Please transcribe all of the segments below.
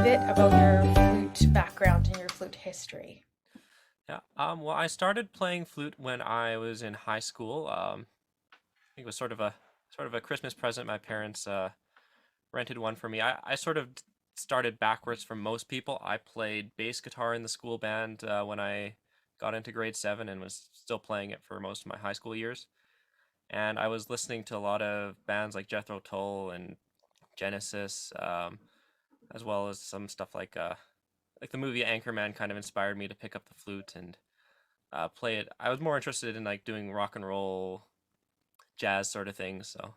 bit about your flute background and your flute history. Yeah. Well, I started playing flute when I was in high school. I think it was sort of a Christmas present. My parents rented one for me. I sort of started backwards from most people. I played bass guitar in the school band when I got into grade 7 and was still playing it for most of my high school years. And I was listening to a lot of bands like Jethro Tull and Genesis, as well as some stuff like the movie Anchorman kind of inspired me to pick up the flute and play it. I was more interested in like doing rock and roll, jazz sort of things. So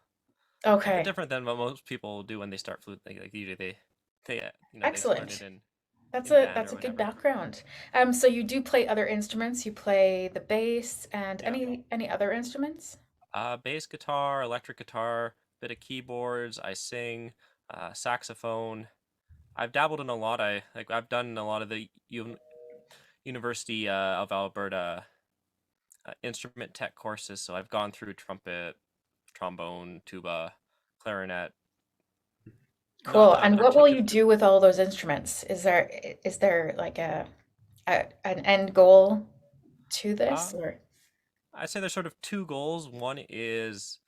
a bit Okay, different than what most people do when they start flute. Like usually they learn it excellent. That's in a band that's or a good whatever. background. So you do play other instruments. You play the bass and Yeah. any other instruments? Bass guitar, electric guitar, bit of keyboards. I sing, saxophone. I've dabbled in a lot. I've done a lot of the University of Alberta instrument tech courses. So I've gone through trumpet, trombone, tuba, clarinet. Not Cool. a And what will you particular. do with all those instruments? Is there like an end goal to Uh, this or? I'd say there's sort of two goals. One is,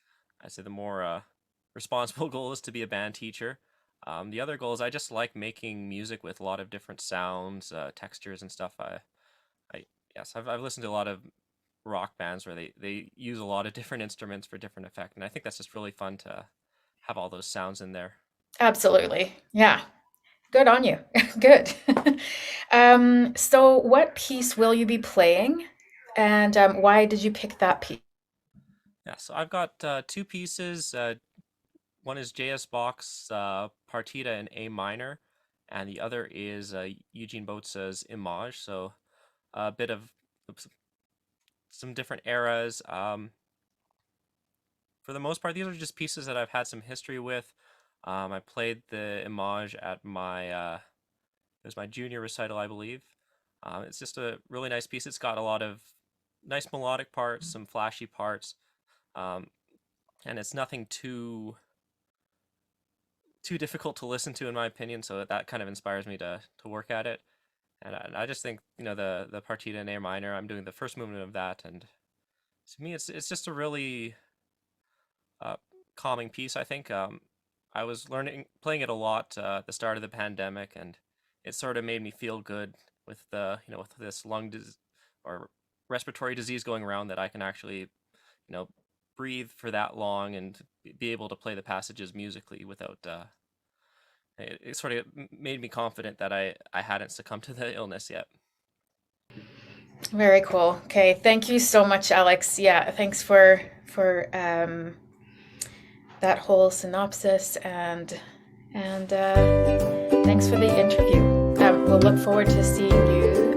I'd say the more responsible goal is to be a band teacher. The other goal is I just like making music with a lot of different sounds, textures, and stuff. I yes, I've listened to a lot of rock bands where they use a lot of different instruments for different effect, and I think that's just really fun to have all those sounds in there. Absolutely. Yeah. Good on you. Good. So what piece will you be playing? And why did you pick that piece? Yeah, so I've got two pieces. One is J.S. Bach's Partita in A minor, and the other is Eugene Boza's Image. So a bit of some different eras. For the most part, these are just pieces that I've had some history with. I played the Image at it was my junior recital, I believe. It's just a really nice piece. It's got a lot of nice melodic parts, some flashy parts, um, and it's nothing too difficult to listen to in my opinion. So that kind of inspires me to work at it. And I just think the Partita in A minor. I'm doing the first movement of that, and to me, it's just a really uh, calming piece. I think I was learning playing it a lot at the start of the pandemic, and it sort of made me feel good with the with this or respiratory disease going around that I can actually breathe for that long and be able to play the passages musically without. It sort of made me confident that I hadn't succumbed to the illness yet. Very cool. Okay, thank you so much, Alex. Yeah, thanks for that whole synopsis and thanks for the interview. We'll look forward to seeing you